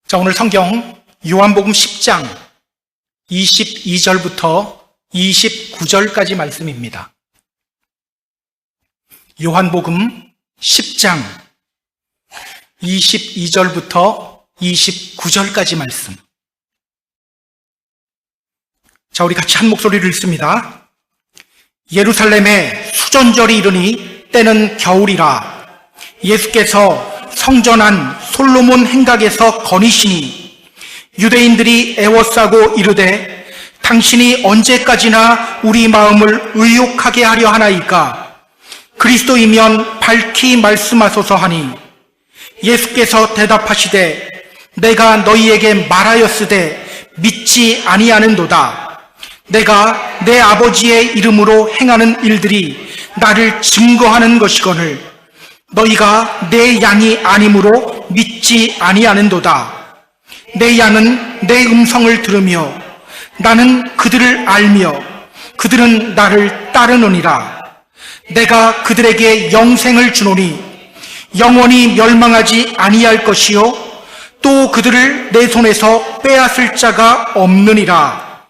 자, 오늘 성경 요한복음 10장 22절부터 29절까지 말씀입니다. 요한복음 10장 22절부터 29절까지 말씀. 자, 우리 같이 한 목소리를 읽습니다. 예루살렘에 수전절이 이르니 때는 겨울이라. 예수께서 성전한 솔로몬 행각에서 거니시니 유대인들이 애워싸고 이르되 당신이 언제까지나 우리 마음을 의욕하게 하려 하나이까? 그리스도이면 밝히 말씀하소서 하니 예수께서 대답하시되 내가 너희에게 말하였으되 믿지 아니하는도다. 내가 내 아버지의 이름으로 행하는 일들이 나를 증거하는 것이거늘 너희가 내 양이 아니므로 믿지 아니하는도다. 내 양은 내 음성을 들으며 나는 그들을 알며 그들은 나를 따르느니라. 내가 그들에게 영생을 주노니 영원히 멸망하지 아니할 것이요 또 그들을 내 손에서 빼앗을 자가 없느니라.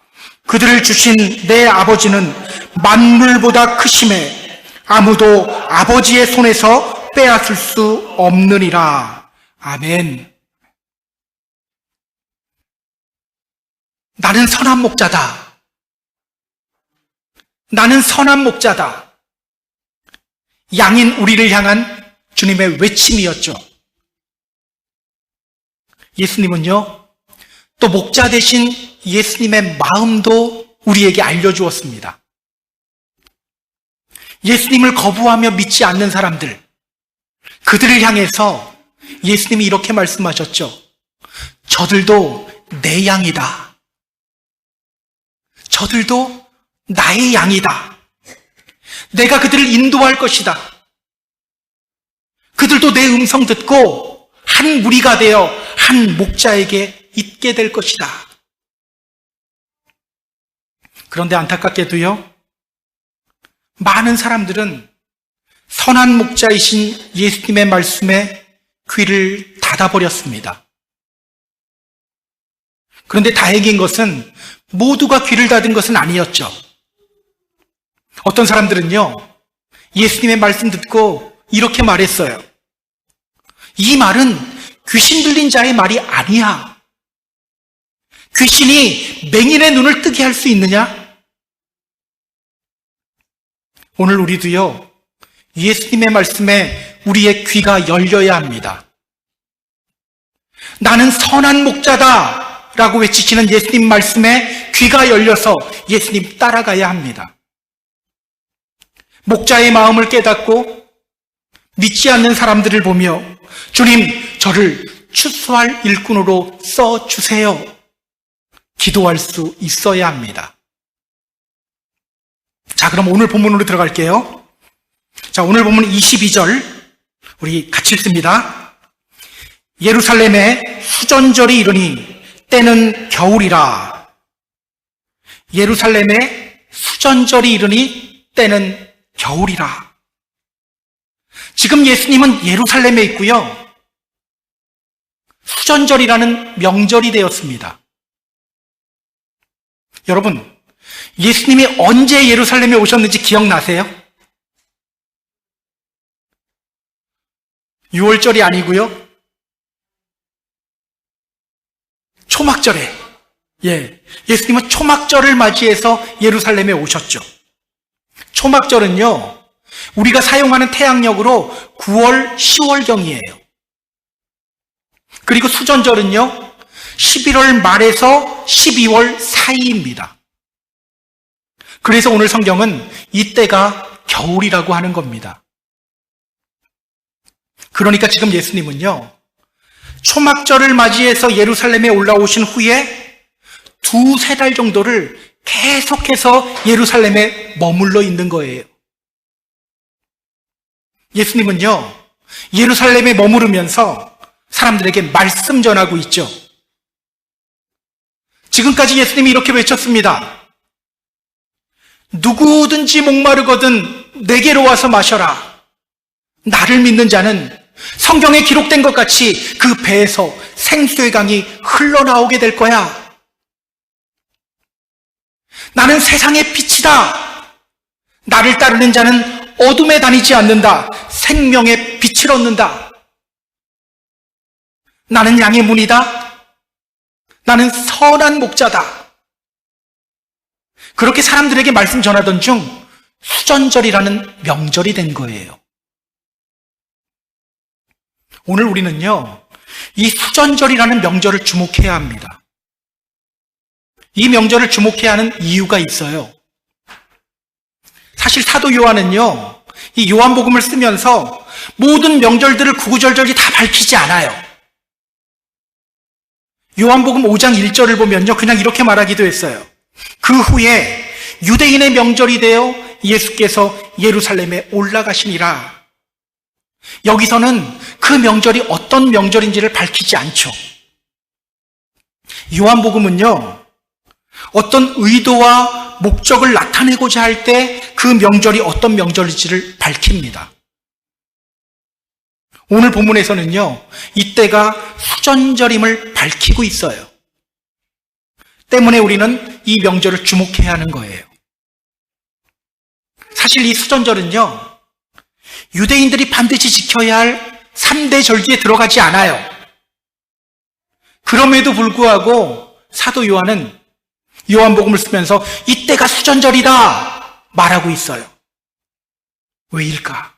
그들을 주신 내 아버지는 만물보다 크심에 아무도 아버지의 손에서 빼앗을 수 없느니라. 아멘. 나는 선한 목자다. 나는 선한 목자다. 양인 우리를 향한 주님의 외침이었죠. 예수님은요, 또 목자 되신 예수님의 마음도 우리에게 알려주었습니다. 예수님을 거부하며 믿지 않는 사람들, 그들을 향해서 예수님이 이렇게 말씀하셨죠. 저들도 내 양이다. 저들도 나의 양이다. 내가 그들을 인도할 것이다. 그들도 내 음성 듣고 한 무리가 되어 한 목자에게 있게 될 것이다. 그런데 안타깝게도요, 많은 사람들은 선한 목자이신 예수님의 말씀에 귀를 닫아버렸습니다. 그런데 다행인 것은 모두가 귀를 닫은 것은 아니었죠. 어떤 사람들은요, 예수님의 말씀 듣고 이렇게 말했어요. 이 말은 귀신 들린 자의 말이 아니야. 귀신이 맹인의 눈을 뜨게 할 수 있느냐? 오늘 우리도요, 예수님의 말씀에 우리의 귀가 열려야 합니다. 나는 선한 목자다 라고 외치시는 예수님 말씀에 귀가 열려서 예수님 따라가야 합니다. 목자의 마음을 깨닫고 믿지 않는 사람들을 보며 주님, 저를 추수할 일꾼으로 써주세요. 기도할 수 있어야 합니다. 자, 그럼 오늘 본문으로 들어갈게요. 자, 오늘 본문 22절 우리 같이 읽습니다. 예루살렘에 수전절이 이르니 때는 겨울이라. 예루살렘에 수전절이 이르니 때는 겨울이라. 지금 예수님은 예루살렘에 있고요, 수전절이라는 명절이 되었습니다. 여러분, 예수님이 언제 예루살렘에 오셨는지 기억나세요? 6월절이 아니고요, 초막절에, 예수님은 초막절을 맞이해서 예루살렘에 오셨죠. 초막절은요, 우리가 사용하는 태양력으로 9월, 10월경이에요. 그리고 수전절은요, 11월 말에서 12월 사이입니다. 그래서 오늘 성경은 이때가 겨울이라고 하는 겁니다. 그러니까 지금 예수님은요, 초막절을 맞이해서 예루살렘에 올라오신 후에 2-3달 정도를 계속해서 예루살렘에 머물러 있는 거예요. 예수님은요, 예루살렘에 머무르면서 사람들에게 말씀 전하고 있죠. 지금까지 예수님이 이렇게 외쳤습니다. 누구든지 목마르거든 내게로 와서 마셔라. 나를 믿는 자는 성경에 기록된 것 같이 그 배에서 생수의 강이 흘러나오게 될 거야. 나는 세상의 빛이다. 나를 따르는 자는 어둠에 다니지 않는다. 생명의 빛을 얻는다. 나는 양의 문이다. 나는 선한 목자다. 그렇게 사람들에게 말씀 전하던 중 수전절이라는 명절이 된 거예요. 오늘 우리는요, 이 수전절이라는 명절을 주목해야 합니다. 이 명절을 주목해야 하는 이유가 있어요. 사실 사도 요한은요, 이 요한복음을 쓰면서 모든 명절들을 구구절절히 다 밝히지 않아요. 요한복음 5장 1절을 보면요, 그냥 이렇게 말하기도 했어요. 그 후에 유대인의 명절이 되어 예수께서 예루살렘에 올라가시니라. 여기서는 그 명절이 어떤 명절인지를 밝히지 않죠. 요한복음은요, 어떤 의도와 목적을 나타내고자 할 때 그 명절이 어떤 명절인지를 밝힙니다. 오늘 본문에서는요, 이때가 수전절임을 밝히고 있어요. 때문에 우리는 이 명절을 주목해야 하는 거예요. 사실 이 수전절은요, 유대인들이 반드시 지켜야 할 3대 절기에 들어가지 않아요. 그럼에도 불구하고 사도 요한은 요한복음을 쓰면서 이때가 수전절이다 말하고 있어요. 왜일까?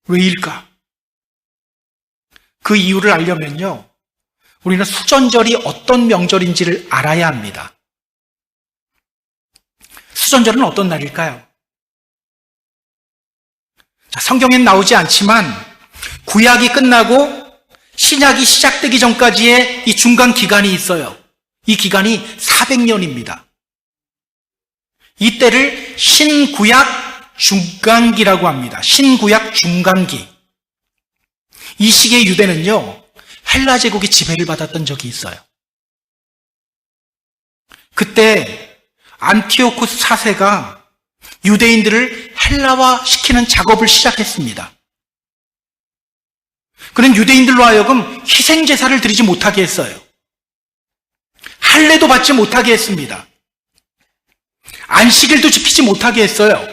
왜일까? 그 이유를 알려면요, 우리는 수전절이 어떤 명절인지를 알아야 합니다. 수전절은 어떤 날일까요? 자, 성경엔 나오지 않지만 구약이 끝나고 신약이 시작되기 전까지의 이 중간 기간이 있어요. 이 기간이 400년입니다. 이때를 신구약 중간기라고 합니다. 신구약 중간기. 이 시기의 유대는요, 헬라 제국의 지배를 받았던 적이 있어요. 그때 안티오쿠스 4세가 유대인들을 헬라화 시키는 작업을 시작했습니다. 그는 유대인들로 하여금 희생제사를 드리지 못하게 했어요. 할례도 받지 못하게 했습니다. 안식일도 지키지 못하게 했어요.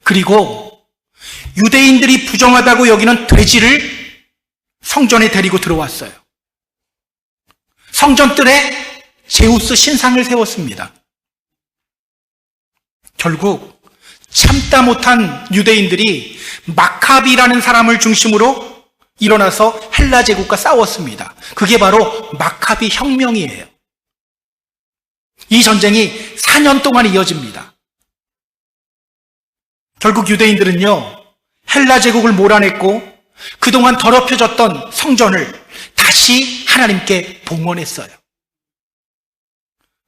그리고 유대인들이 부정하다고 여기는 돼지를 성전에 데리고 들어왔어요. 성전뜰에 제우스 신상을 세웠습니다. 결국 참다 못한 유대인들이 마카비라는 사람을 중심으로 일어나서 헬라 제국과 싸웠습니다. 그게 바로 마카비 혁명이에요. 이 전쟁이 4년 동안 이어집니다. 결국 유대인들은요, 헬라 제국을 몰아냈고 그동안 더럽혀졌던 성전을 다시 하나님께 봉헌했어요.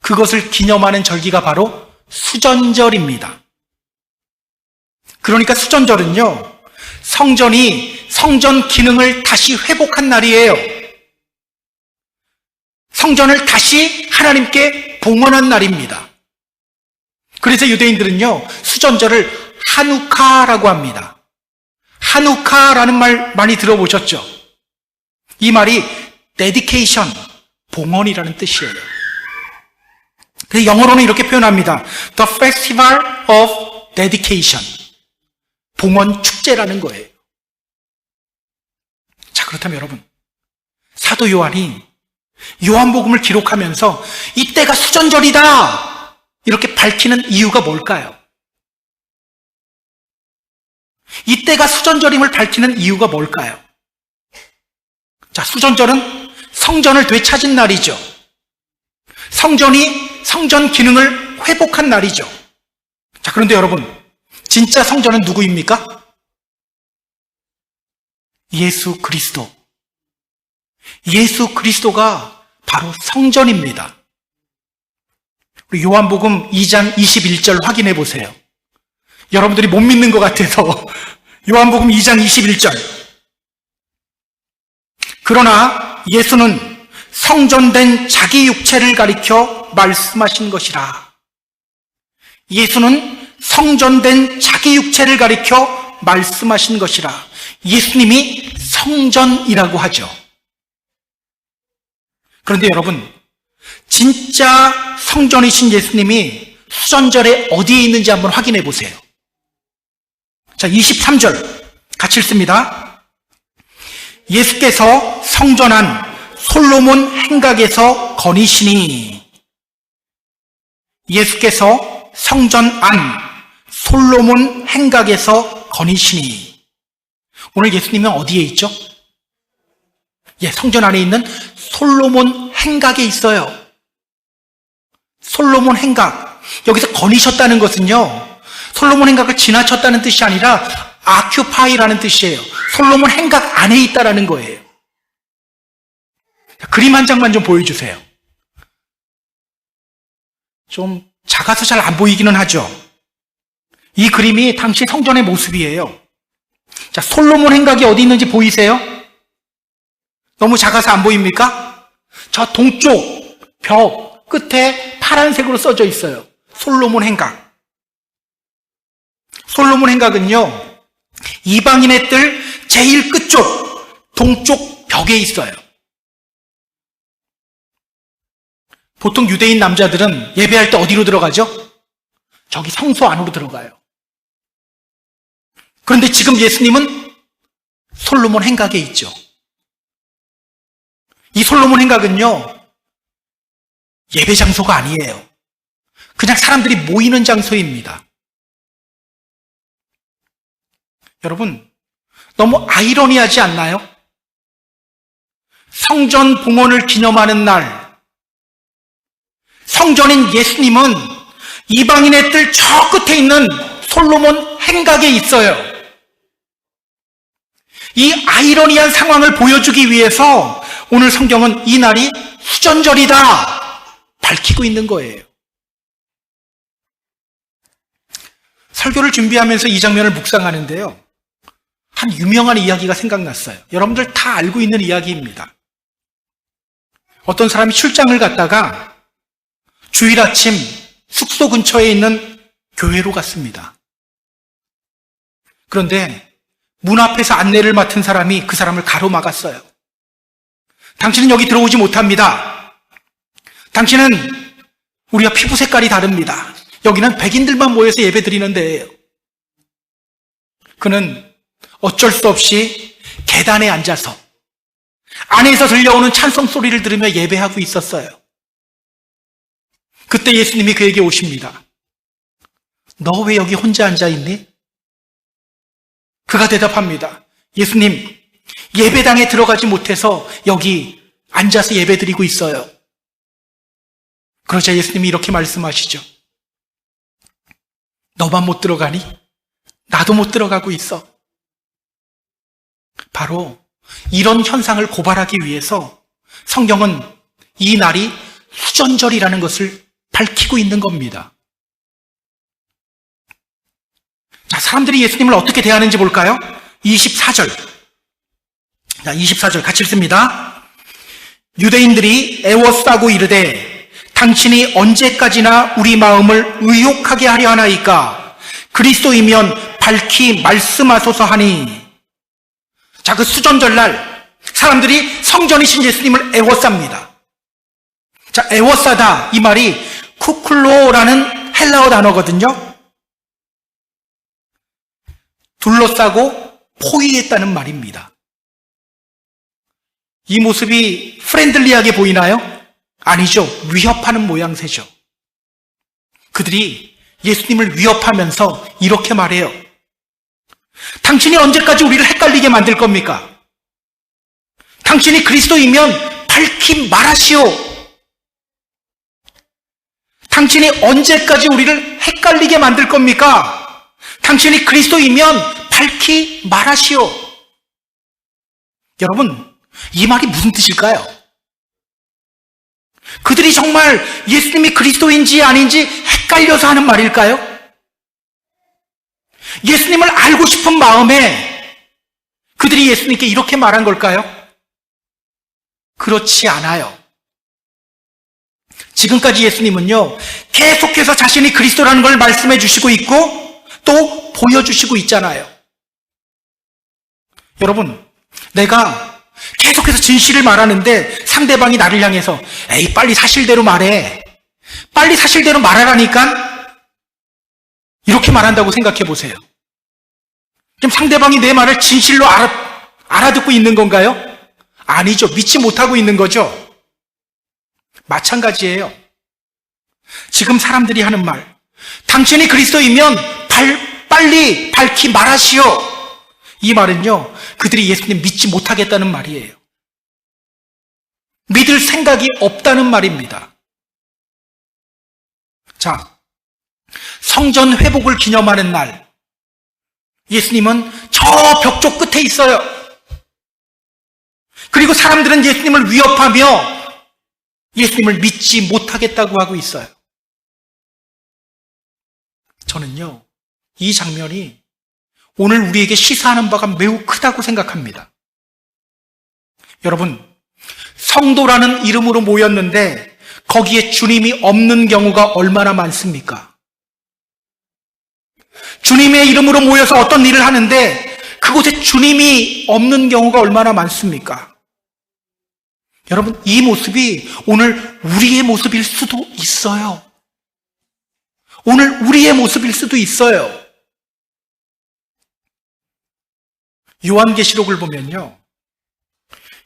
그것을 기념하는 절기가 바로 수전절입니다. 그러니까 수전절은요, 성전이 성전 기능을 다시 회복한 날이에요. 성전을 다시 하나님께 봉헌한 날입니다. 그래서 유대인들은요, 수전절을 하누카라고 합니다. 하누카라는 말 많이 들어보셨죠? 이 말이 dedication, 봉헌이라는 뜻이에요. 그래서 영어로는 이렇게 표현합니다. The Festival of Dedication. 봉헌 축제라는 거예요. 자, 그렇다면 여러분, 사도 요한이 요한복음을 기록하면서 이때가 수전절이다 이렇게 밝히는 이유가 뭘까요? 이때가 수전절임을 밝히는 이유가 뭘까요? 자, 수전절은 성전을 되찾은 날이죠. 성전이 성전 기능을 회복한 날이죠. 자, 그런데 여러분, 진짜 성전은 누구입니까? 예수 그리스도. 예수 그리스도가 바로 성전입니다. 우리 요한복음 2장 21절 확인해 보세요. 여러분들이 못 믿는 것 같아서 요한복음 2장 21절. 그러나 예수는 성전된 자기 육체를 가리켜 말씀하신 것이라. 예수는 성전된 자기 육체를 가리켜 말씀하신 것이라. 예수님이 성전이라고 하죠. 그런데 여러분, 진짜 성전이신 예수님이 수전절에 어디에 있는지 한번 확인해 보세요. 자, 23절 같이 읽습니다. 예수께서 성전한 솔로몬 행각에서 거니시니. 예수께서 성전안 솔로몬 행각에서 거니시니. 오늘 예수님은 어디에 있죠? 성전 안에 있는 솔로몬 행각에 있어요. 솔로몬 행각. 여기서 거니셨다는 것은요, 솔로몬 행각을 지나쳤다는 뜻이 아니라 아큐파이라는 뜻이에요. 솔로몬 행각 안에 있다라는 거예요. 그림 한 장만 좀 보여주세요. 좀 작아서 잘 안 보이기는 하죠. 이 그림이 당시 성전의 모습이에요. 자, 솔로몬 행각이 어디 있는지 보이세요? 너무 작아서 안 보입니까? 저 동쪽 벽 끝에 파란색으로 써져 있어요. 솔로몬 행각. 솔로몬 행각은요, 이방인의 뜰 제일 끝쪽 동쪽 벽에 있어요. 보통 유대인 남자들은 예배할 때 어디로 들어가죠? 저기 성소 안으로 들어가요. 그런데 지금 예수님은 솔로몬 행각에 있죠. 이 솔로몬 행각은요, 예배 장소가 아니에요. 그냥 사람들이 모이는 장소입니다. 여러분, 너무 아이러니하지 않나요? 성전 봉헌을 기념하는 날, 성전인 예수님은 이방인의 뜰 저 끝에 있는 솔로몬 행각에 있어요. 이 아이러니한 상황을 보여주기 위해서 오늘 성경은 이 날이 수전절이다 밝히고 있는 거예요. 설교를 준비하면서 이 장면을 묵상하는데요, 한 유명한 이야기가 생각났어요. 여러분들 다 알고 있는 이야기입니다. 어떤 사람이 출장을 갔다가 주일 아침 숙소 근처에 있는 교회로 갔습니다. 그런데 문 앞에서 안내를 맡은 사람이 그 사람을 가로막았어요. 당신은 여기 들어오지 못합니다. 당신은 우리와 피부 색깔이 다릅니다. 여기는 백인들만 모여서 예배 드리는 데예요. 그는 어쩔 수 없이 계단에 앉아서 안에서 들려오는 찬송 소리를 들으며 예배하고 있었어요. 그때 예수님이 그에게 오십니다. 너 왜 여기 혼자 앉아있니? 그가 대답합니다. 예수님, 예배당에 들어가지 못해서 여기 앉아서 예배드리고 있어요. 그러자 예수님이 이렇게 말씀하시죠. 너만 못 들어가니? 나도 못 들어가고 있어. 바로 이런 현상을 고발하기 위해서 성경은 이 날이 수전절이라는 것을 밝히고 있는 겁니다. 자, 사람들이 예수님을 어떻게 대하는지 볼까요? 24절. 자, 24절 같이 읽습니다. 유대인들이 애워싸고 이르되 당신이 언제까지나 우리 마음을 의욕하게 하려 하나이까? 그리스도이면 밝히 말씀하소서 하니. 자, 그 수전절날 사람들이 성전이신 예수님을 애워쌉니다. 자, 애워싸다 이 말이 쿠클로라는 헬라어 단어거든요. 둘러싸고 포위했다는 말입니다. 이 모습이 프렌들리하게 보이나요? 아니죠. 위협하는 모양새죠. 그들이 예수님을 위협하면서 이렇게 말해요. 당신이 언제까지 우리를 헷갈리게 만들 겁니까? 당신이 그리스도이면 밝히 말하시오. 당신이 언제까지 우리를 헷갈리게 만들 겁니까? 당신이 그리스도이면 밝히 말하시오. 여러분, 이 말이 무슨 뜻일까요? 그들이 정말 예수님이 그리스도인지 아닌지 헷갈려서 하는 말일까요? 예수님을 알고 싶은 마음에 그들이 예수님께 이렇게 말한 걸까요? 그렇지 않아요. 지금까지 예수님은요, 계속해서 자신이 그리스도라는 걸 말씀해 주시고 있고 또 보여주시고 있잖아요. 여러분, 내가 계속해서 진실을 말하는데 상대방이 나를 향해서 에이, 빨리 사실대로 말해. 빨리 사실대로 말하라니까? 이렇게 말한다고 생각해 보세요. 그럼 상대방이 내 말을 진실로 알아듣고 있는 건가요? 아니죠. 믿지 못하고 있는 거죠. 마찬가지예요. 지금 사람들이 하는 말, 당신이 그리스도이면 빨리 밝히 말하시오. 이 말은요, 그들이 예수님 믿지 못하겠다는 말이에요. 믿을 생각이 없다는 말입니다. 자, 성전 회복을 기념하는 날, 예수님은 저 벽쪽 끝에 있어요. 그리고 사람들은 예수님을 위협하며 예수님을 믿지 못하겠다고 하고 있어요. 저는요, 이 장면이 오늘 우리에게 시사하는 바가 매우 크다고 생각합니다. 여러분, 성도라는 이름으로 모였는데 거기에 주님이 없는 경우가 얼마나 많습니까? 주님의 이름으로 모여서 어떤 일을 하는데 그곳에 주님이 없는 경우가 얼마나 많습니까? 여러분, 이 모습이 오늘 우리의 모습일 수도 있어요. 오늘 우리의 모습일 수도 있어요. 요한계시록을 보면요,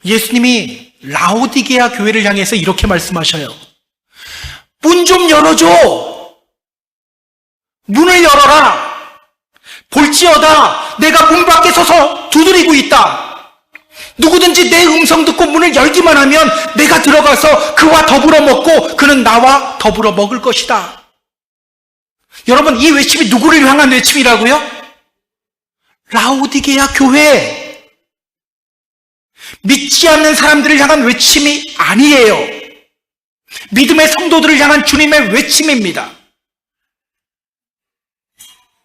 예수님이 라오디게아 교회를 향해서 이렇게 말씀하셔요. 문 좀 열어줘. 문을 열어라. 볼지어다 내가 문 밖에 서서 두드리고 있다. 누구든지 내 음성 듣고 문을 열기만 하면 내가 들어가서 그와 더불어 먹고 그는 나와 더불어 먹을 것이다. 여러분, 이 외침이 누구를 향한 외침이라고요? 라오디게아 교회. 믿지 않는 사람들을 향한 외침이 아니에요. 믿음의 성도들을 향한 주님의 외침입니다.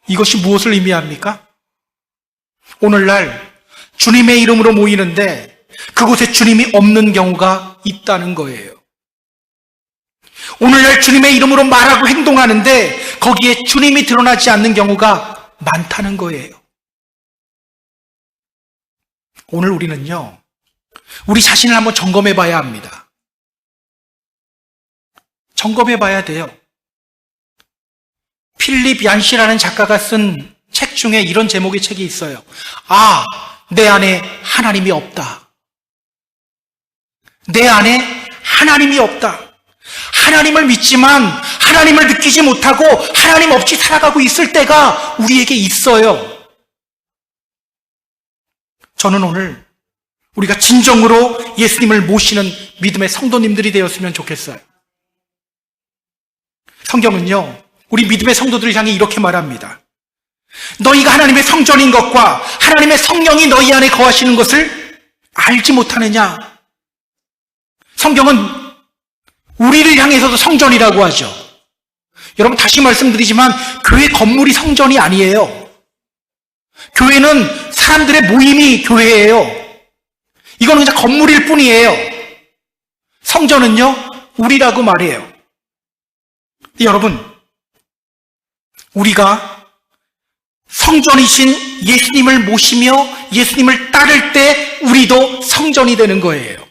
이것이 무엇을 의미합니까? 오늘날 주님의 이름으로 모이는데 그곳에 주님이 없는 경우가 있다는 거예요. 오늘날 주님의 이름으로 말하고 행동하는데 거기에 주님이 드러나지 않는 경우가 많다는 거예요. 오늘 우리는요, 우리 자신을 한번 점검해 봐야 합니다. 점검해 봐야 돼요. 필립 얀시라는 작가가 쓴 책 중에 이런 제목의 책이 있어요. 아, 내 안에 하나님이 없다. 내 안에 하나님이 없다. 하나님을 믿지만 하나님을 느끼지 못하고 하나님 없이 살아가고 있을 때가 우리에게 있어요. 저는 오늘 우리가 진정으로 예수님을 모시는 믿음의 성도님들이 되었으면 좋겠어요. 성경은요, 우리 믿음의 성도들을 향해 이렇게 말합니다. 너희가 하나님의 성전인 것과 하나님의 성령이 너희 안에 거하시는 것을 알지 못하느냐? 성경은 우리를 향해서도 성전이라고 하죠. 여러분, 다시 말씀드리지만 교회 건물이 성전이 아니에요. 교회는 사람들의 모임이 교회예요. 이거는 그냥 건물일 뿐이에요. 성전은요, 우리라고 말해요. 여러분, 우리가 성전이신 예수님을 모시며 예수님을 따를 때 우리도 성전이 되는 거예요.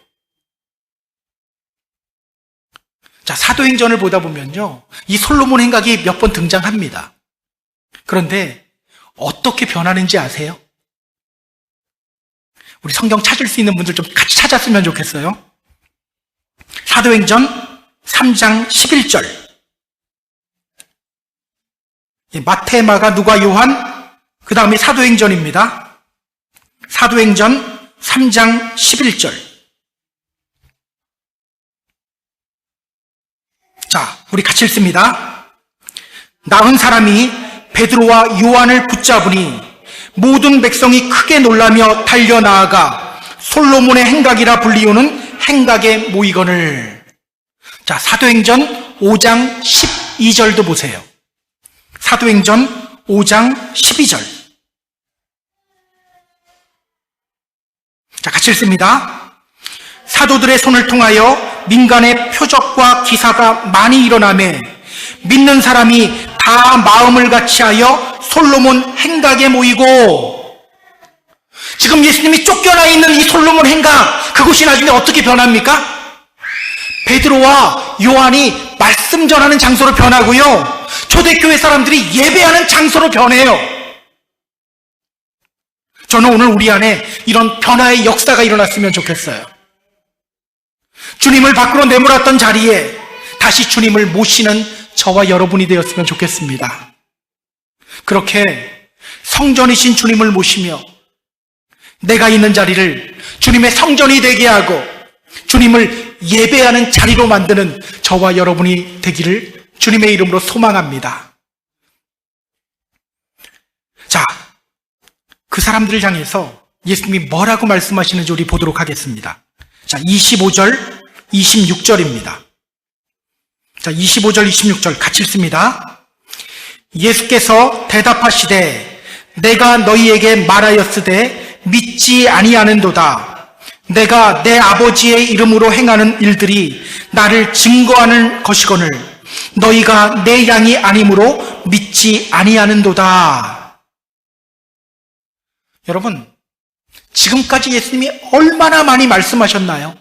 자, 사도행전을 보다 보면요, 이 솔로몬 행각이 몇 번 등장합니다. 그런데 어떻게 변하는지 아세요? 우리 성경 찾을 수 있는 분들 좀 같이 찾았으면 좋겠어요. 사도행전 3장 11절. 마태, 마가, 누가, 요한, 그 다음에 사도행전입니다. 사도행전 3장 11절. 자, 우리 같이 읽습니다. 나은 사람이 베드로와 요한을 붙잡으니 모든 백성이 크게 놀라며 달려나아가 솔로몬의 행각이라 불리우는 행각에 모이거늘. 자, 사도행전 5장 12절도 보세요. 사도행전 5장 12절. 자, 같이 읽습니다. 사도들의 손을 통하여 민간의 표적과 기사가 많이 일어나매 믿는 사람이 다 마음을 같이하여 솔로몬 행각에 모이고. 지금 예수님이 쫓겨나 있는 이 솔로몬 행각, 그곳이 나중에 어떻게 변합니까? 베드로와 요한이 말씀 전하는 장소로 변하고요, 초대교회 사람들이 예배하는 장소로 변해요. 저는 오늘 우리 안에 이런 변화의 역사가 일어났으면 좋겠어요. 주님을 밖으로 내몰았던 자리에 다시 주님을 모시는 저와 여러분이 되었으면 좋겠습니다. 그렇게 성전이신 주님을 모시며 내가 있는 자리를 주님의 성전이 되게 하고 주님을 예배하는 자리로 만드는 저와 여러분이 되기를 주님의 이름으로 소망합니다. 자, 그 사람들을 향해서 예수님이 뭐라고 말씀하시는지 우리 보도록 하겠습니다. 자, 25절, 26절입니다. 자, 25절, 26절 같이 읽습니다. 예수께서 대답하시되 내가 너희에게 말하였으되 믿지 아니하는도다. 내가 내 아버지의 이름으로 행하는 일들이 나를 증거하는 것이거늘 너희가 내 양이 아니므로 믿지 아니하는도다. 여러분, 지금까지 예수님이 얼마나 많이 말씀하셨나요?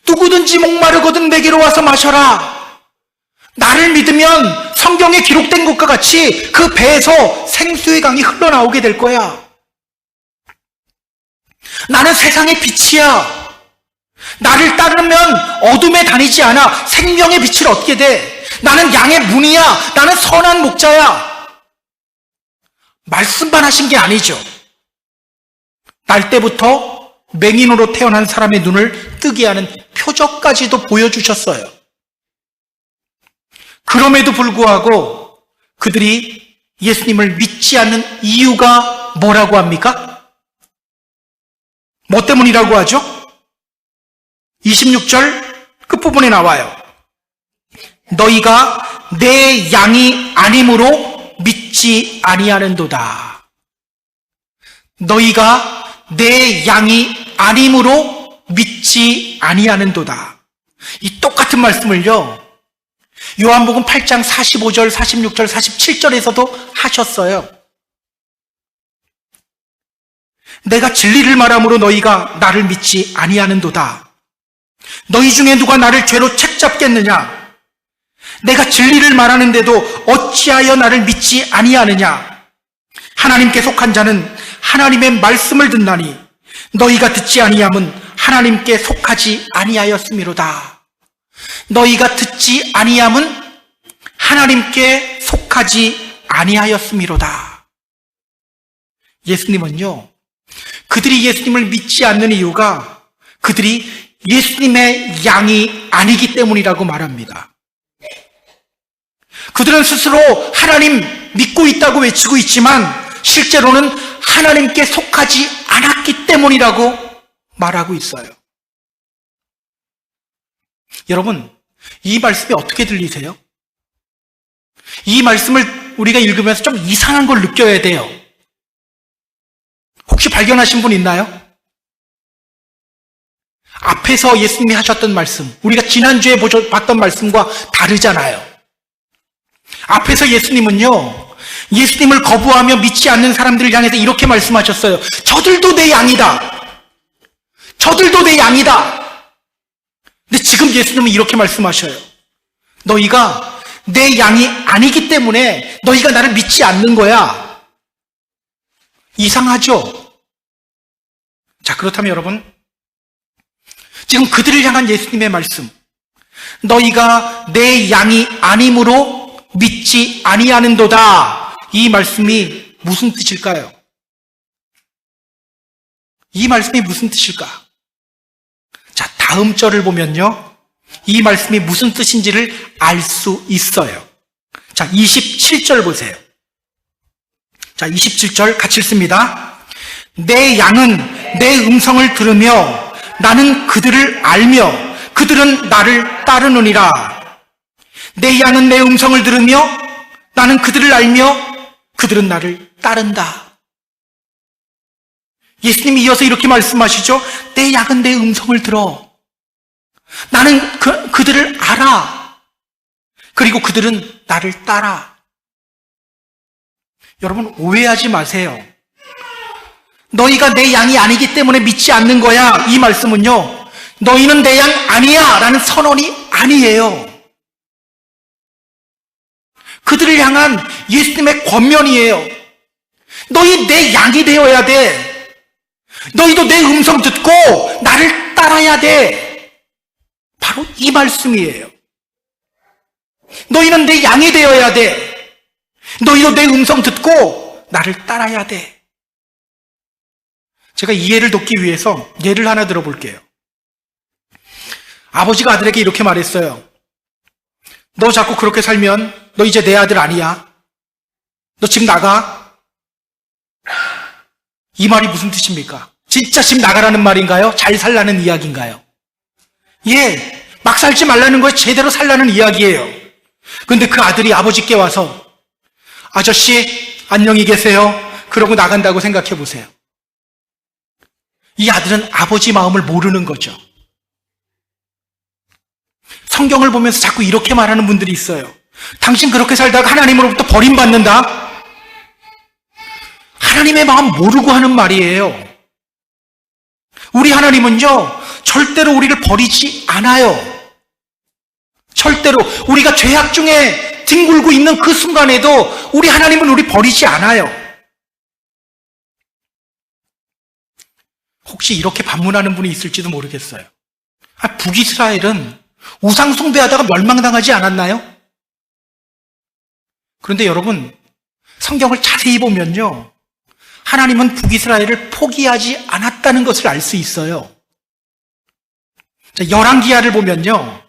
누구든지 목마르거든 내게로 와서 마셔라. 나를 믿으면 성경에 기록된 것과 같이 그 배에서 생수의 강이 흘러나오게 될 거야. 나는 세상의 빛이야. 나를 따르면 어둠에 다니지 않아 생명의 빛을 얻게 돼. 나는 양의 문이야. 나는 선한 목자야. 말씀만 하신 게 아니죠. 날 때부터 맹인으로 태어난 사람의 눈을 뜨게 하는 표적까지도 보여주셨어요. 그럼에도 불구하고 그들이 예수님을 믿지 않는 이유가 뭐라고 합니까? 뭐 때문이라고 하죠? 26절 끝부분에 나와요. 너희가 내 양이 아니므로 믿지 아니하는도다. 너희가 내 양이 아니므로 믿지 아니하는도다. 이 똑같은 말씀을요, 요한복음 8장 45절, 46절, 47절에서도 하셨어요. 내가 진리를 말함으로 너희가 나를 믿지 아니하는도다. 너희 중에 누가 나를 죄로 책잡겠느냐? 내가 진리를 말하는데도 어찌하여 나를 믿지 아니하느냐? 하나님께 속한 자는 하나님의 말씀을 듣나니 너희가 듣지 아니함은 하나님께 속하지 아니하였음이로다. 너희가 듣지 아니함은 하나님께 속하지 아니하였음이로다. 예수님은요, 그들이 예수님을 믿지 않는 이유가 그들이 예수님의 양이 아니기 때문이라고 말합니다. 그들은 스스로 하나님 믿고 있다고 외치고 있지만 실제로는 하나님께 속하지 않았기 때문이라고 말하고 있어요. 여러분, 이 말씀이 어떻게 들리세요? 이 말씀을 우리가 읽으면서 좀 이상한 걸 느껴야 돼요. 혹시 발견하신 분 있나요? 앞에서 예수님이 하셨던 말씀, 우리가 지난주에 봤던 말씀과 다르잖아요. 앞에서 예수님은요, 예수님을 거부하며 믿지 않는 사람들을 향해서 이렇게 말씀하셨어요. 저들도 내 양이다. 저들도 내 양이다. 근데 지금 예수님은 이렇게 말씀하셔요. 너희가 내 양이 아니기 때문에 너희가 나를 믿지 않는 거야. 이상하죠? 자, 그렇다면 여러분, 지금 그들을 향한 예수님의 말씀, 너희가 내 양이 아님으로 믿지 아니하는도다. 이 말씀이 무슨 뜻일까요? 이 말씀이 무슨 뜻일까? 자, 다음 절을 보면요, 이 말씀이 무슨 뜻인지를 알 수 있어요. 자, 27절 보세요. 자, 27절 같이 읽습니다. 내 양은 내 음성을 들으며 나는 그들을 알며 그들은 나를 따르느니라. 내 양은 내 음성을 들으며 나는 그들을 알며 그들은 나를 따른다. 예수님이 이어서 이렇게 말씀하시죠. 내 양은 내 음성을 들어. 나는 그들을 알아. 그리고 그들은 나를 따라. 여러분, 오해하지 마세요. 너희가 내 양이 아니기 때문에 믿지 않는 거야. 이 말씀은요, 너희는 내 양 아니야 라는 선언이 아니에요. 그들을 향한 예수님의 권면이에요. 너희 내 양이 되어야 돼. 너희도 내 음성 듣고 나를 따라야 돼. 바로 이 말씀이에요. 너희는 내 양이 되어야 돼. 너희도 내 음성 듣고 나를 따라야 돼. 제가 이해를 돕기 위해서 예를 하나 들어볼게요. 아버지가 아들에게 이렇게 말했어요. 너 자꾸 그렇게 살면 너 이제 내 아들 아니야. 너 집 나가. 이 말이 무슨 뜻입니까? 진짜 집 나가라는 말인가요? 잘 살라는 이야기인가요? 예, 막 살지 말라는 거에 제대로 살라는 이야기예요. 그런데 그 아들이 아버지께 와서 아저씨 안녕히 계세요 그러고 나간다고 생각해 보세요. 이 아들은 아버지 마음을 모르는 거죠. 성경을 보면서 자꾸 이렇게 말하는 분들이 있어요. 당신 그렇게 살다가 하나님으로부터 버림받는다? 하나님의 마음 모르고 하는 말이에요. 우리 하나님은요, 절대로 우리를 버리지 않아요. 절대로 우리가 죄악 중에 뒹굴고 있는 그 순간에도 우리 하나님은 우리 버리지 않아요. 혹시 이렇게 반문하는 분이 있을지도 모르겠어요. 북이스라엘은 우상 숭배하다가 멸망당하지 않았나요? 그런데 여러분, 성경을 자세히 보면요, 하나님은 북이스라엘을 포기하지 않았다는 것을 알 수 있어요. 열왕기하를 보면요,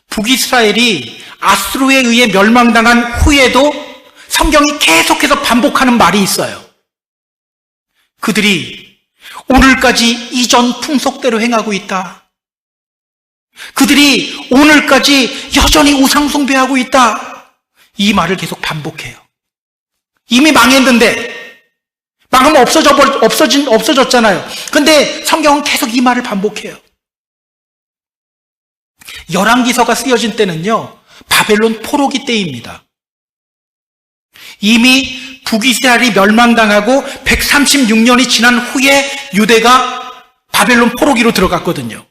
북이스라엘이 아수르에 의해 멸망당한 후에도 성경이 계속해서 반복하는 말이 있어요. 그들이 오늘까지 이전 풍속대로 행하고 있다. 그들이 오늘까지 여전히 우상 숭배하고 있다. 이 말을 계속 반복해요. 이미 망했는데, 망하면 없어졌잖아요. 근데 성경은 계속 이 말을 반복해요. 열왕기서가 쓰여진 때는요, 바벨론 포로기 때입니다. 이미 북이스라엘이 멸망당하고 136년이 지난 후에 유대가 바벨론 포로기로 들어갔거든요.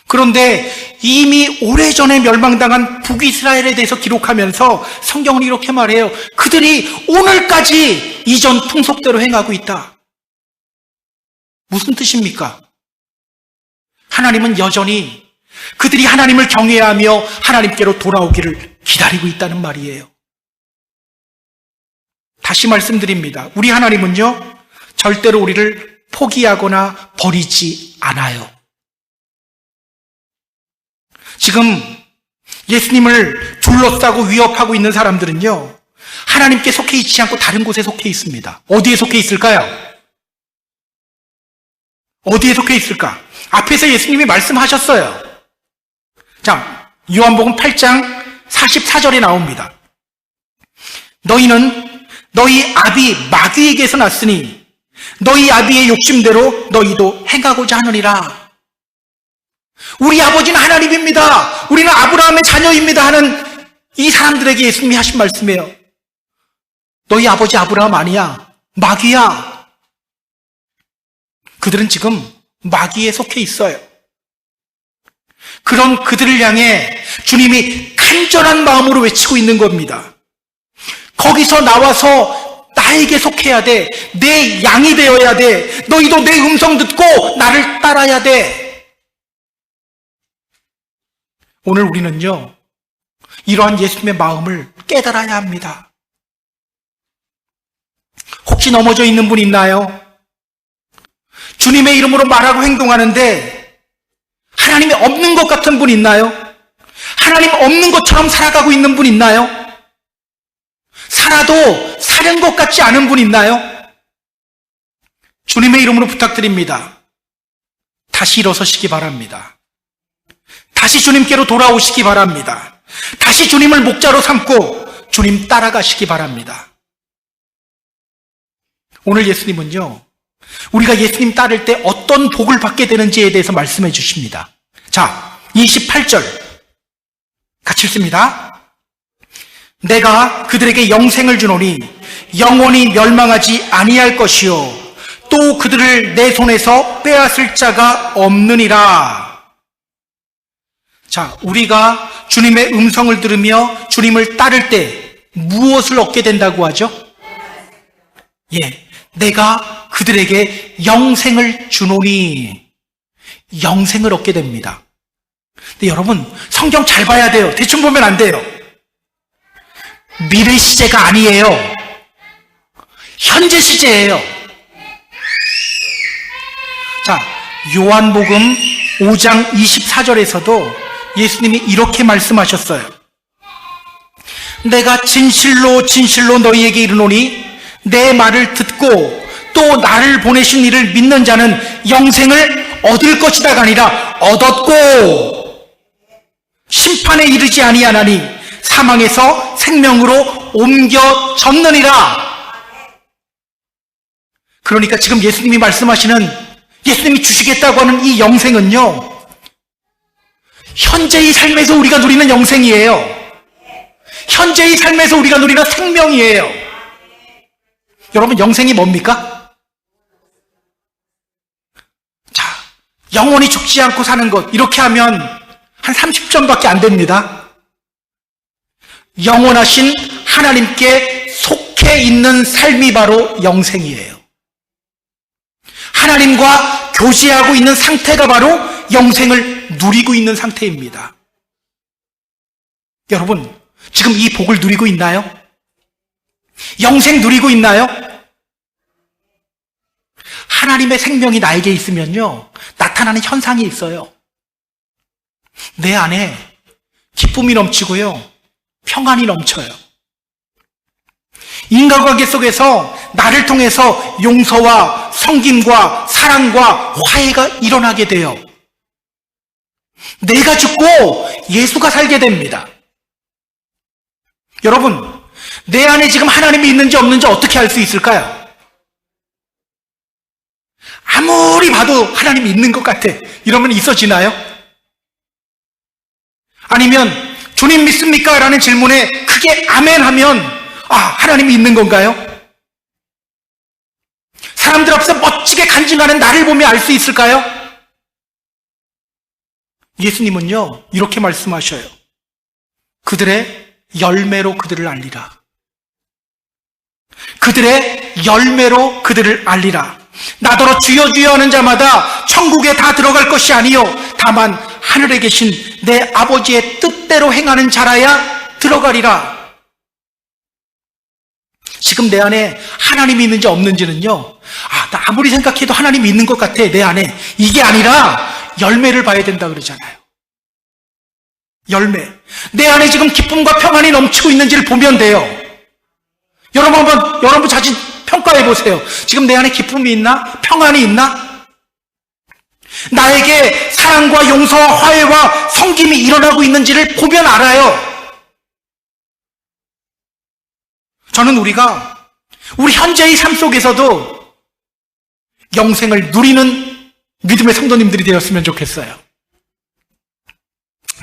그런데 이미 오래전에 멸망당한 북이스라엘에 대해서 기록하면서 성경은 이렇게 말해요. 그들이 오늘까지 이전 풍속대로 행하고 있다. 무슨 뜻입니까? 하나님은 여전히 그들이 하나님을 경외하며 하나님께로 돌아오기를 기다리고 있다는 말이에요. 다시 말씀드립니다. 우리 하나님은요, 절대로 우리를 포기하거나 버리지 않아요. 지금 예수님을 둘러싸고 위협하고 있는 사람들은요, 하나님께 속해 있지 않고 다른 곳에 속해 있습니다. 어디에 속해 있을까요? 어디에 속해 있을까? 앞에서 예수님이 말씀하셨어요. 자, 요한복음 8장 44절에 나옵니다. 너희는 너희 아비 마귀에게서 났으니 너희 아비의 욕심대로 너희도 행하고자 하느니라. 우리 아버지는 하나님입니다. 우리는 아브라함의 자녀입니다 하는 이 사람들에게 예수님이 하신 말씀이에요. 너희 아버지 아브라함 아니야. 마귀야. 그들은 지금 마귀에 속해 있어요. 그런 그들을 향해 주님이 간절한 마음으로 외치고 있는 겁니다. 거기서 나와서 나에게 속해야 돼. 내 양이 되어야 돼. 너희도 내 음성 듣고 나를 따라야 돼. 오늘 우리는요, 이러한 예수님의 마음을 깨달아야 합니다. 혹시 넘어져 있는 분 있나요? 주님의 이름으로 말하고 행동하는데 하나님이 없는 것 같은 분 있나요? 하나님 없는 것처럼 살아가고 있는 분 있나요? 살아도 사는 것 같지 않은 분 있나요? 주님의 이름으로 부탁드립니다. 다시 일어서시기 바랍니다. 다시 주님께로 돌아오시기 바랍니다. 다시 주님을 목자로 삼고 주님 따라가시기 바랍니다. 오늘 예수님은요, 우리가 예수님 따를 때 어떤 복을 받게 되는지에 대해서 말씀해 주십니다. 자, 28절 같이 읽습니다. 내가 그들에게 영생을 주노니 영원히 멸망하지 아니할 것이요 또 그들을 내 손에서 빼앗을 자가 없느니라. 자, 우리가 주님의 음성을 들으며 주님을 따를 때 무엇을 얻게 된다고 하죠? 내가 그들에게 영생을 주노니 영생을 얻게 됩니다. 근데 여러분, 성경 잘 봐야 돼요. 대충 보면 안 돼요. 미래 시제가 아니에요. 현재 시제예요. 자, 요한복음 5장 24절에서도 예수님이 이렇게 말씀하셨어요. 내가 진실로 진실로 너희에게 이르노니 내 말을 듣고 또 나를 보내신 이를 믿는 자는 영생을 얻을 것이다가 아니라 얻었고 심판에 이르지 아니하나니 사망에서 생명으로 옮겨졌느니라. 그러니까 지금 예수님이 말씀하시는, 예수님이 주시겠다고 하는 이 영생은요, 현재의 삶에서 우리가 누리는 영생이에요. 현재의 삶에서 우리가 누리는 생명이에요. 여러분, 영생이 뭡니까? 자, 영원히 죽지 않고 사는 것, 이렇게 하면 한 30점밖에 안 됩니다. 영원하신 하나님께 속해 있는 삶이 바로 영생이에요. 하나님과 교제하고 있는 상태가 바로 영생을 누리고 있는 상태입니다. 여러분, 지금 이 복을 누리고 있나요? 영생 누리고 있나요? 하나님의 생명이 나에게 있으면요, 나타나는 현상이 있어요. 내 안에 기쁨이 넘치고요, 평안이 넘쳐요. 인간관계 속에서 나를 통해서 용서와 섬김과 사랑과 화해가 일어나게 돼요. 내가 죽고 예수가 살게 됩니다. 여러분, 내 안에 지금 하나님이 있는지 없는지 어떻게 알 수 있을까요? 아무리 봐도 하나님이 있는 것 같아. 이러면 있어지나요? 아니면 주님 믿습니까? 라는 질문에 크게 아멘 하면 하나님이 있는 건가요? 사람들 앞에서 멋지게 간증하는 나를 보며 알 수 있을까요? 예수님은요, 이렇게 말씀하셔요. 그들의 열매로 그들을 알리라. 그들의 열매로 그들을 알리라. 나더러 주여 주여 하는 자마다 천국에 다 들어갈 것이 아니요 다만 하늘에 계신 내 아버지의 뜻대로 행하는 자라야 들어가리라. 지금 내 안에 하나님이 있는지 없는지는요, 나 아무리 생각해도 하나님이 있는 것 같아, 내 안에. 이게 아니라 열매를 봐야 된다 그러잖아요. 열매. 내 안에 지금 기쁨과 평안이 넘치고 있는지를 보면 돼요. 여러분 자신 평가해 보세요. 지금 내 안에 기쁨이 있나? 평안이 있나? 나에게 사랑과 용서와 화해와 섬김이 일어나고 있는지를 보면 알아요. 저는 우리가 우리 현재의 삶 속에서도 영생을 누리는 믿음의 성도님들이 되었으면 좋겠어요.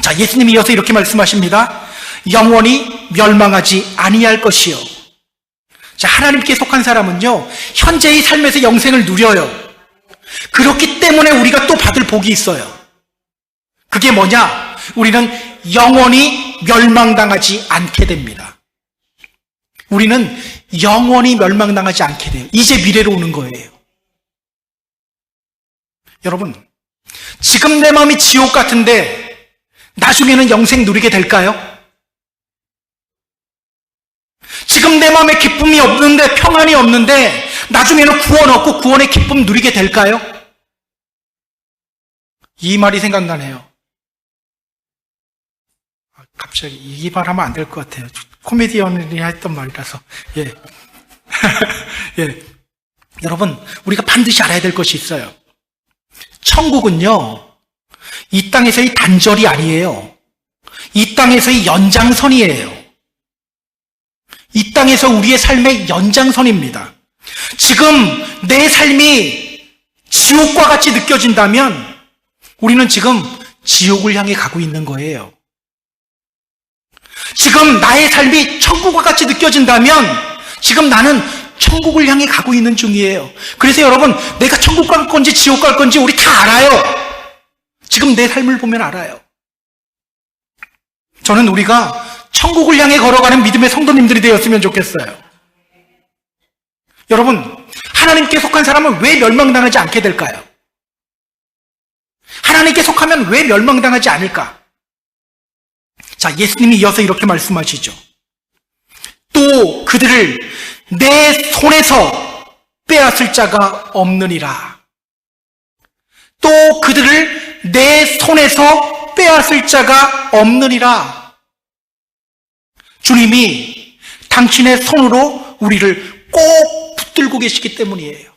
자, 예수님이 이어서 이렇게 말씀하십니다. 영원히 멸망하지 아니할 것이요. 자, 하나님께 속한 사람은요, 현재의 삶에서 영생을 누려요. 그렇기 때문에 우리가 또 받을 복이 있어요. 그게 뭐냐? 우리는 영원히 멸망당하지 않게 됩니다. 우리는 영원히 멸망당하지 않게 돼요. 이제 미래로 오는 거예요. 여러분, 지금 내 마음이 지옥 같은데 나중에는 영생 누리게 될까요? 지금 내 마음에 기쁨이 없는데, 평안이 없는데 나중에는 구원 얻고 구원의 기쁨 누리게 될까요? 이 말이 생각나네요. 갑자기 이 말 하면 안 될 것 같아요. 코미디언이 했던 말이라서. 예. 여러분, 우리가 반드시 알아야 될 것이 있어요. 천국은요, 이 땅에서의 단절이 아니에요. 이 땅에서의 연장선이에요. 이 땅에서 우리의 삶의 연장선입니다. 지금 내 삶이 지옥과 같이 느껴진다면 우리는 지금 지옥을 향해 가고 있는 거예요. 지금 나의 삶이 천국과 같이 느껴진다면 지금 나는 천국을 향해 가고 있는 중이에요. 그래서 여러분, 내가 천국 갈 건지 지옥 갈 건지 우리 다 알아요. 지금 내 삶을 보면 알아요. 저는 우리가 천국을 향해 걸어가는 믿음의 성도님들이 되었으면 좋겠어요. 여러분, 하나님께 속한 사람은 왜 멸망당하지 않게 될까요? 하나님께 속하면 왜 멸망당하지 않을까? 자, 예수님이 이어서 이렇게 말씀하시죠. 또 그들을 내 손에서 빼앗을 자가 없느니라. 또 그들을 내 손에서 빼앗을 자가 없느니라. 주님이 당신의 손으로 우리를 꼭 붙들고 계시기 때문이에요.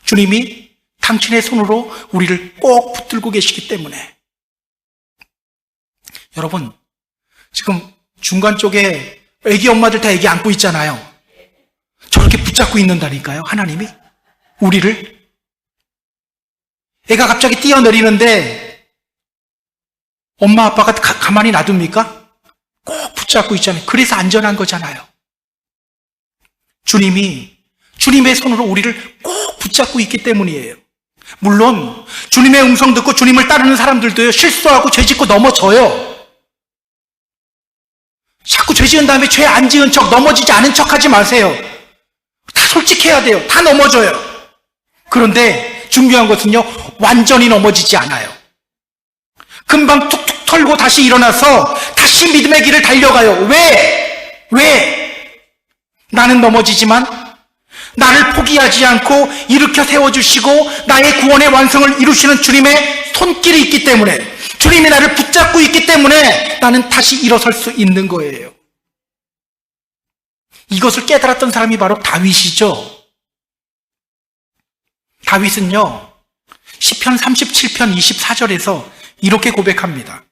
주님이 당신의 손으로 우리를 꼭 붙들고 계시기 때문에. 여러분, 지금 중간 쪽에 애기 엄마들 다 애기 안고 있잖아요. 저렇게 붙잡고 있는다니까요, 하나님이. 우리를. 애가 갑자기 뛰어내리는데 엄마 아빠가 가만히 놔둡니까? 꼭 붙잡고 있잖아요. 그래서 안전한 거잖아요. 주님이 주님의 손으로 우리를 꼭 붙잡고 있기 때문이에요. 물론 주님의 음성 듣고 주님을 따르는 사람들도요, 실수하고 죄 짓고 넘어져요. 자꾸 죄 지은 다음에 죄 안 지은 척, 넘어지지 않은 척 하지 마세요. 다 솔직해야 돼요. 다 넘어져요. 그런데 중요한 것은요, 완전히 넘어지지 않아요. 금방 툭툭 털고 다시 일어나서 다시 믿음의 길을 달려가요. 왜? 나는 넘어지지만 나를 포기하지 않고 일으켜 세워주시고 나의 구원의 완성을 이루시는 주님의 손길이 있기 때문에, 주님이 나를 붙잡고 있기 때문에 나는 다시 일어설 수 있는 거예요. 이것을 깨달았던 사람이 바로 다윗이죠. 다윗은요, 시편 37편 24절에서 이렇게 고백합니다.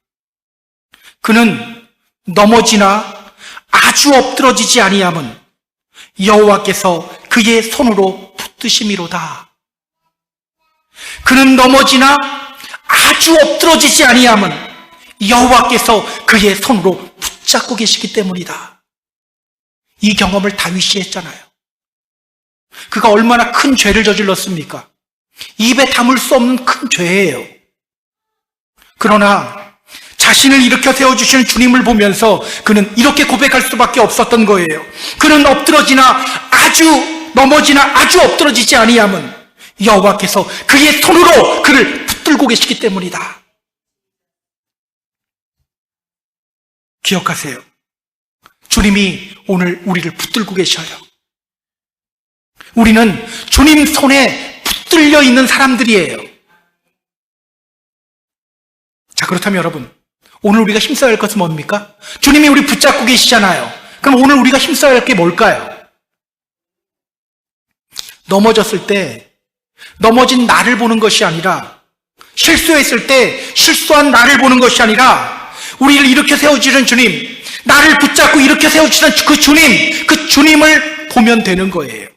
그는 넘어지나 아주 엎드러지지 아니함은 여호와께서 그의 손으로 붙드심이로다. 그는 넘어지나 아주 엎드러지지 아니함은 여호와께서 그의 손으로 붙잡고 계시기 때문이다. 이 경험을 다윗이 했잖아요. 그가 얼마나 큰 죄를 저질렀습니까? 입에 담을 수 없는 큰 죄예요. 그러나 자신을 일으켜 세워주시는 주님을 보면서 그는 이렇게 고백할 수밖에 없었던 거예요. 그는 넘어지나 아주 엎드러지지 아니함은 여호와께서 그의 손으로 그를 붙들고 계시기 때문이다. 기억하세요. 주님이 오늘 우리를 붙들고 계셔요. 우리는 주님 손에 붙들려 있는 사람들이에요. 자, 그렇다면 여러분, 오늘 우리가 힘써야 할 것은 뭡니까? 주님이 우리 붙잡고 계시잖아요. 그럼 오늘 우리가 힘써야 할 게 뭘까요? 넘어졌을 때 넘어진 나를 보는 것이 아니라, 실수했을 때 실수한 나를 보는 것이 아니라, 우리를 일으켜 세워주시는 주님, 나를 붙잡고 일으켜 세워주시는 그 주님을 보면 되는 거예요.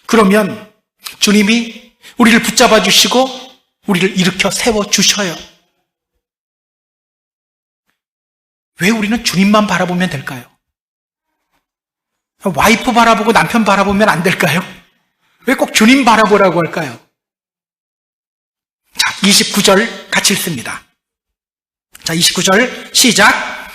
그러면 주님이 우리를 붙잡아 주시고 우리를 일으켜 세워주셔요. 왜 우리는 주님만 바라보면 될까요? 와이프 바라보고 남편 바라보면 안 될까요? 왜 꼭 주님 바라보라고 할까요? 자, 29절 같이 읽습니다. 자, 29절 시작.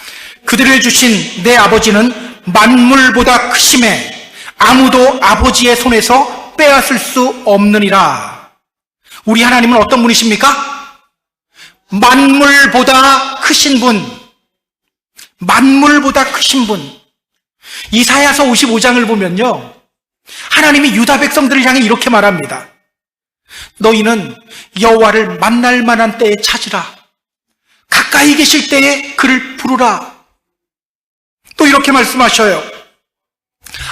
그들을 주신 내 아버지는 만물보다 크심에 아무도 아버지의 손에서 빼앗을 수 없느니라. 우리 하나님은 어떤 분이십니까? 만물보다 크신 분. 만물보다 크신 분. 이사야서 55장을 보면요, 하나님이 유다 백성들을 향해 이렇게 말합니다. 너희는 여호와를 만날 만한 때에 찾으라. 가까이 계실 때에 그를 부르라. 또 이렇게 말씀하셔요.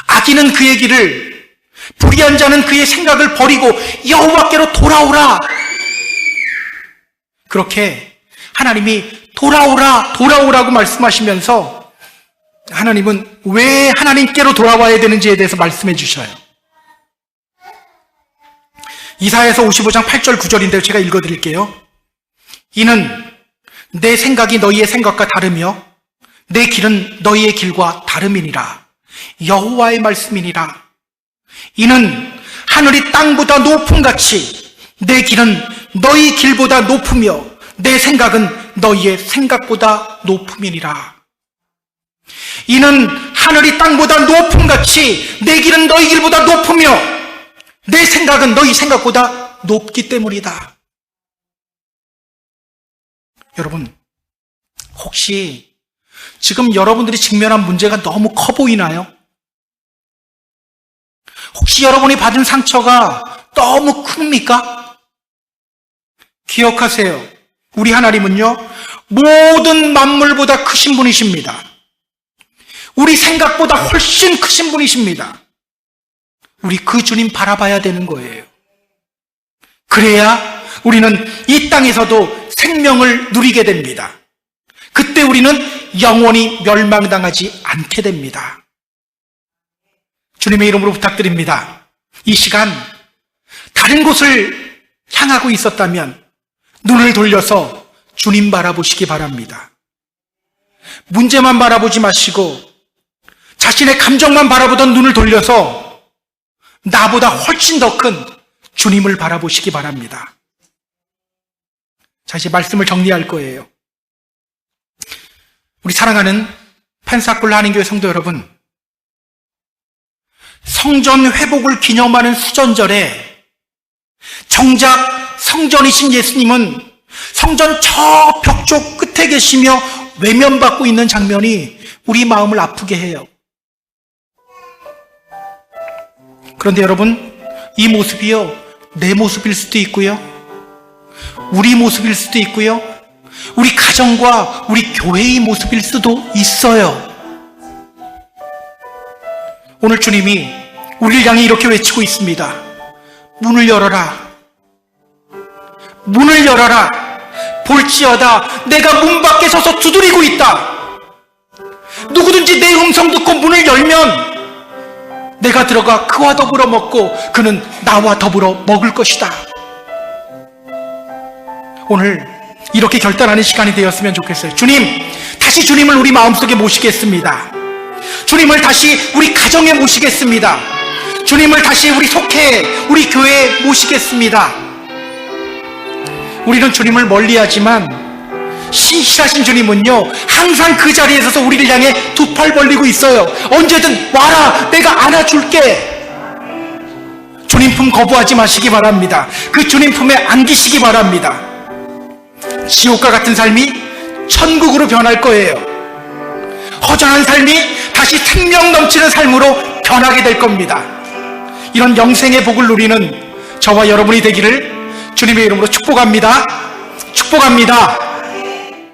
악인은 그의 길을, 불의한 자는 그의 생각을 버리고 여호와께로 돌아오라. 그렇게 하나님이 돌아오라고 말씀하시면서 하나님은 왜 하나님께로 돌아와야 되는지에 대해서 말씀해 주셔요. 이사야서 55장 8절 9절인데요. 제가 읽어드릴게요. 이는 내 생각이 너희의 생각과 다르며 내 길은 너희의 길과 다름이니라. 여호와의 말씀이니라. 이는 하늘이 땅보다 높음같이 내 길은 너희 길보다 높으며 내 생각은 너희의 생각보다 높음이니라. 이는 하늘이 땅보다 높음같이 내 길은 너희 길보다 높으며 내 생각은 너희 생각보다 높기 때문이다. 여러분, 혹시 지금 여러분들이 직면한 문제가 너무 커 보이나요? 혹시 여러분이 받은 상처가 너무 큽니까? 기억하세요. 우리 하나님은요, 모든 만물보다 크신 분이십니다. 우리 생각보다 훨씬 크신 분이십니다. 우리 그 주님 바라봐야 되는 거예요. 그래야 우리는 이 땅에서도 생명을 누리게 됩니다. 그때 우리는 영원히 멸망당하지 않게 됩니다. 주님의 이름으로 부탁드립니다. 이 시간 다른 곳을 향하고 있었다면 눈을 돌려서 주님 바라보시기 바랍니다. 문제만 바라보지 마시고 자신의 감정만 바라보던 눈을 돌려서 나보다 훨씬 더 큰 주님을 바라보시기 바랍니다. 자, 이제 말씀을 정리할 거예요. 우리 사랑하는 펜사콜라 한인교회 성도 여러분, 성전 회복을 기념하는 수전절에 정작 성전이신 예수님은 성전 저 벽쪽 끝에 계시며 외면받고 있는 장면이 우리 마음을 아프게 해요. 그런데 여러분, 이 모습이요, 내 모습일 수도 있고요, 우리 모습일 수도 있고요, 우리 가정과 우리 교회의 모습일 수도 있어요. 오늘 주님이 우리를 향해 이렇게 외치고 있습니다. 문을 열어라. 문을 열어라. 볼지어다 내가 문 밖에 서서 두드리고 있다. 누구든지 내 음성 듣고 문을 열면 내가 들어가 그와 더불어 먹고 그는 나와 더불어 먹을 것이다. 오늘 이렇게 결단하는 시간이 되었으면 좋겠어요. 주님, 다시 주님을 우리 마음속에 모시겠습니다. 주님을 다시 우리 가정에 모시겠습니다. 주님을 다시 우리 속해 우리 교회에 모시겠습니다. 우리는 주님을 멀리하지만 신실하신 주님은요, 항상 그 자리에 서서 우리를 향해 두 팔 벌리고 있어요. 언제든 와라, 내가 안아줄게. 주님 품 거부하지 마시기 바랍니다. 그 주님 품에 안기시기 바랍니다. 지옥과 같은 삶이 천국으로 변할 거예요. 허전한 삶이 다시 생명 넘치는 삶으로 변하게 될 겁니다. 이런 영생의 복을 누리는 저와 여러분이 되기를 주님의 이름으로 축복합니다. 축복합니다.